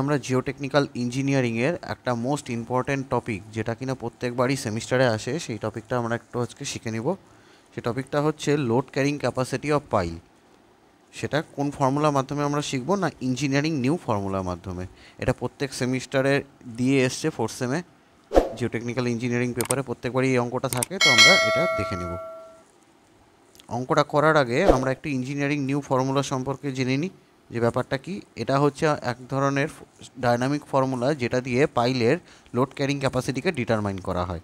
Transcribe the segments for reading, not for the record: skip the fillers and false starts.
আমরা জিওটেকনিক্যাল ইঞ্জিনিয়ারিংয়ের একটা মোস্ট ইম্পর্ট্যান্ট টপিক, যেটা কিনা প্রত্যেকবারই সেমিস্টারে আসে, সেই টপিকটা আমরা একটু আজকে শিখে নিব। সেই টপিকটা হচ্ছে load carrying capacity of pile. সেটা কোন ফর্মুলার মাধ্যমে আমরা শিখবো না, ইঞ্জিনিয়ারিং নিউ ফর্মুলার মাধ্যমে। এটা প্রত্যেক সেমিস্টারে দিয়ে এসছে, ফোর্থ সেমে জিওটেকনিক্যাল ইঞ্জিনিয়ারিং পেপারে প্রত্যেকবারই এই অঙ্কটা থাকে, তো আমরা এটা দেখে নেব। অঙ্কটা করার আগে আমরা একটু ইঞ্জিনিয়ারিং নিউ ফর্মুলা সম্পর্কে জেনে নিই, যে ব্যাপারটা কি। এটা হচ্ছে এক ধরনের ডায়নামিক ফর্মুলা, যেটা দিয়ে পাইলের লোড ক্যারিং ক্যাপাসিটিকে ডিটারমাইন করা হয়।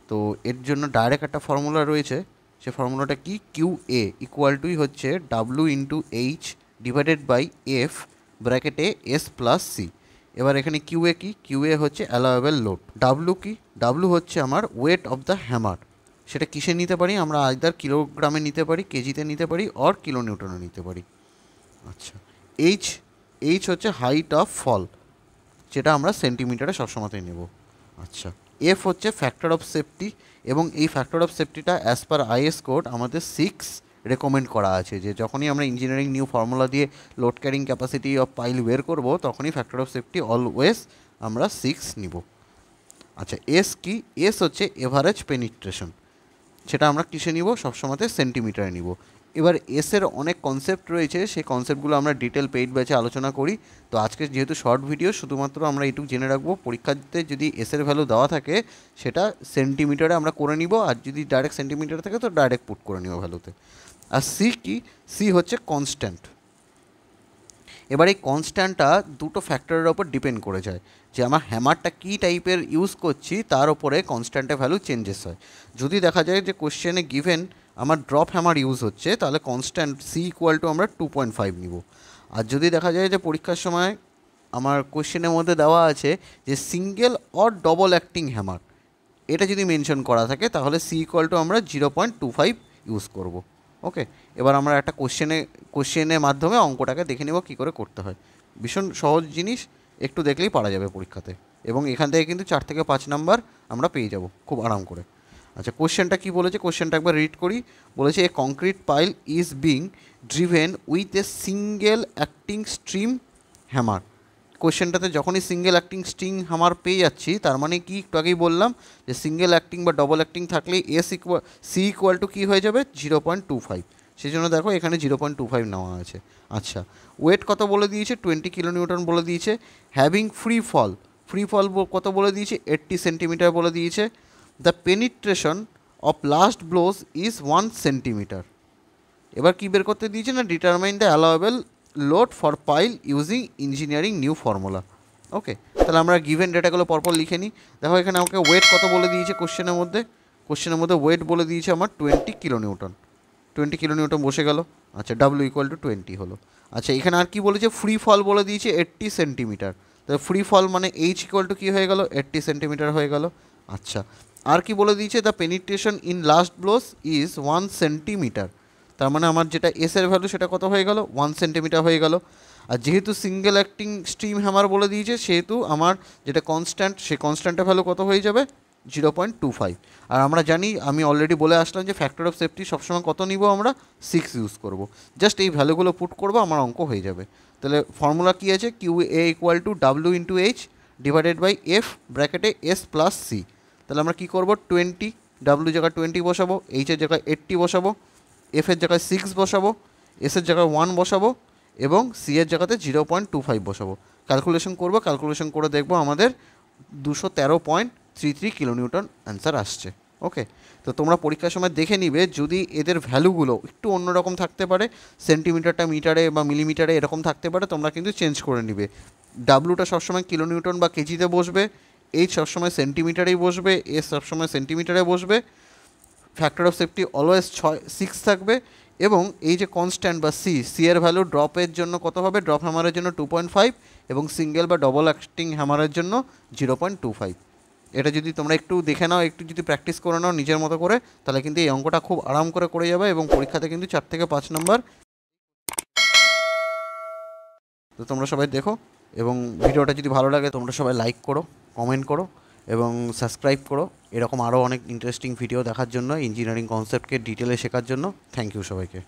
তো এর জন্য ডাইরেক্ট একটা ফর্মুলা রয়েছে। সে ফর্মুলাটা কি, কিউ এ ইকুয়াল টুই হচ্ছে W into H divided by F ব্র্যাকেটে এস প্লাস সি। এবার এখানে কিউ এ কি, কিউ এ হচ্ছে অ্যালাওয়েবল লোড। ডাব্লু কি, ডাব্লু হচ্ছে আমার ওয়েট অফ দ্য হ্যামার। সেটা কিসে নিতে পারি আমরা, আইদার কিলোগ্রামে নিতে পারি, কেজিতে নিতে পারি, অর কিলো নিউটনে নিতে পারি। আচ্ছা, এইচ, এইচ হচ্ছে হাইট অফ ফল, যেটা আমরা সেন্টিমিটারে সবসময়তেই নেব। আচ্ছা, এফ হচ্ছে ফ্যাক্টর অফ সেফটি, এবং এই ফ্যাক্টর অফ সেফটিটা অ্যাজ পার আইএস কোড আমাদের 6 রেকমেন্ড করা আছে, যে যখনই আমরা ইঞ্জিনিয়ারিং নিউ ফর্মুলা দিয়ে load carrying capacity of pile বের করব, তখনই ফ্যাক্টর অফ সেফটি অলওয়েজ আমরা 6 নিব। আচ্ছা, এস কি, এস হচ্ছে এভারেজ পেনিট্রেশন, সেটা আমরা কিসে নিব, সবসময়তে সেন্টিমিটারে নিব। এবার এসের অনেক কনসেপ্ট রয়েছে, সেই কনসেপ্টগুলো আমরা ডিটেল পেইড ব্যাচে আলোচনা করি। তো আজকে যেহেতু শর্ট ভিডিও, শুধুমাত্র আমরা এইটুকু জেনে রাখবো, পরীক্ষাতে যদি এসের ভ্যালু দেওয়া থাকে সেটা সেন্টিমিটারে আমরা করে নিব, আর যদি ডাইরেক্ট সেন্টিমিটারে থাকে তো ডাইরেক্ট পুট করে নিব ভ্যালুতে। আর সি কি, সি হচ্ছে কনস্ট্যান্ট। এবার এই কনস্ট্যান্টটা দুটো ফ্যাক্টরের ওপর ডিপেন্ড করে যায়, যে আমার হ্যামারটা কী টাইপের ইউজ করছি তার ওপরে কনস্ট্যান্টের ভ্যালু চেঞ্জেস হয়। যদি দেখা যায় যে কোশ্চেনে গিভেন আমার ড্রপ হ্যামার ইউজ হচ্ছে, তাহলে কনস্ট্যান্ট সি ইকুয়াল টু আমরা 2.5 নিব। আর যদি দেখা যায় যে পরীক্ষার সময় আমার কোশ্চেনের মধ্যে দেওয়া আছে যে single or double acting hammer, এটা যদি মেনশন করা থাকে, তাহলে সি ইকুয়াল টু আমরা 0.25 ইউজ করব। ওকে, এবার আমরা একটা কোশ্চেনের মাধ্যমে অঙ্কটাকে দেখে নেব কী করে করতে হয়। ভীষণ সহজ জিনিস, একটু দেখলেই পারা যাবে পরীক্ষাতে, এবং এখান থেকে কিন্তু 4 থেকে 5 নাম্বার আমরা পেয়ে যাব খুব আরাম করে। আচ্ছা, কোশ্চেনটা কী বলেছে, কোশ্চেনটা একবার রিড করি। বলেছে a concrete pile is being driven with a single acting stream hammer. কোশ্চেনটাতে যখনই সিঙ্গেল অ্যাক্টিং স্ট্রিং হ্যামার পেয়ে যাচ্ছি, তার মানে কি, একটু আগেই বললাম যে সিঙ্গেল অ্যাক্টিং বা ডবল অ্যাক্টিং থাকলে সি ইকুয়াল টু কী হয়ে যাবে, 0.25। সেই জন্য দেখো এখানে 0.25 নেওয়া আছে। আচ্ছা, ওয়েট কত বলে দিয়েছে, 20 কিলো নিউটন বলে দিয়েছে। Having free fall, free fall কত বলে দিয়েছে, 80 সেন্টিমিটার বলে দিয়েছে। The penetration of last blows is 1 centimetre. এবার কী বের করতে দিয়েছে না, determine the allowable load for pile using engineering new formula. Okay, তাহলে আমরা গিভেন ডেটাগুলো পরপর লিখে নিই। দেখো এখানে আমাকে ওয়েট কত বলে দিয়েছে কোশ্চেনের মধ্যে ওয়েট বলে দিয়েছে আমার 20 কিলো নিউটন। 20 কিলো নিউটন বসে গেল। আচ্ছা, ডাব্লিউ ইকুয়াল টু 20 হলো। আচ্ছা, এখানে আর কি বলেছে, ফ্রি ফল বলে দিয়েছে 80 সেন্টিমিটার। তাহলে ফ্রি ফল মানে এইচ ইকুয়াল টু কী হয়ে গেল, 80 সেন্টিমিটার হয়ে গেল। আচ্ছা, আর কি বলে দিয়েছে, the penetration in last blows is 1 centimetre. তার মানে আমার যেটা এসের ভ্যালু সেটা কত হয়ে গেল, 1 সেন্টিমিটার হয়ে গেল। আর যেহেতু সিঙ্গেল অ্যাক্টিং স্ট্রিম হ্যামার বলে দিয়েছে, সেহেতু আমার যেটা কনস্ট্যান্ট, সেই কনস্ট্যান্টের ভ্যালু কত হয়ে যাবে, 0.25। আর আমরা জানি, আমি অলরেডি বলে আসলাম যে ফ্যাক্টর অফ সেফটি সবসময় কত নিব, আমরা 6 ইউজ করব। জাস্ট এই ভ্যালুগুলো পুট করবো, আমার অঙ্ক হয়ে যাবে। তাহলে ফর্মুলা কী আছে, Q A equal to W into H divided by F ব্র্যাকেটে এস প্লাস সি। তাহলে আমরা কী করবো, 20, ডাব্লিউ জায়গায় 20 বসাবো, এইচের জায়গায় 80 বসাবো, এফের জায়গায় 6 বসাবো, এসের জায়গায় 1 বসাবো, এবং সি এর জায়গাতে 0.25 বসাবো। ক্যালকুলেশন করবো, ক্যালকুলেশন করে দেখবো আমাদের 213.33 কিলো নিউটন অ্যান্সার আসছে। ওকে, তো তোমরা পরীক্ষার সময় দেখে নিবে, যদি এদের ভ্যালুগুলো একটু অন্যরকম থাকতে পারে, সেন্টিমিটারটা মিটারে বা মিলিমিটারে এরকম থাকতে পারে, তোমরা কিন্তু চেঞ্জ করে নিবে। ডাব্লুটা সবসময় কিলো নিউটন বা কেজিতে বসবে, এইচ সবসময় সেন্টিমিটারেই বসবে, এস সবসময় সেন্টিমিটারে বসবে। ফ্যাক্টর অফ সেফটি অলওয়েজ 6 থাকবে, এবং এই যে কনস্ট্যান্ট বা সি এর ভ্যালু ড্রপের জন্য কত হবে, ড্রপ হ্যামারের জন্য 2.5, এবং সিঙ্গেল বা ডবল অ্যাক্টিং হ্যামারের জন্য 0.25। এটা যদি তোমরা একটু দেখে নাও, একটু যদি প্র্যাকটিস করে নাও নিজের মতো করে, তাহলে কিন্তু এই অঙ্কটা খুব আরাম করে যাবে, এবং পরীক্ষাতে কিন্তু 4 থেকে 5 নম্বর। তো তোমরা সবাই দেখো, এবং ভিডিওটা যদি ভালো লাগে তোমরা সবাই লাইক করো, কমেন্ট করো, এবং সাবস্ক্রাইব করো। এরকম আরও অনেক ইন্টারেস্টিং ভিডিও দেখার জন্য, ইঞ্জিনিয়ারিং কনসেপ্টকে ডিটেলে শেখার জন্য। থ্যাংক ইউ সবাইকে।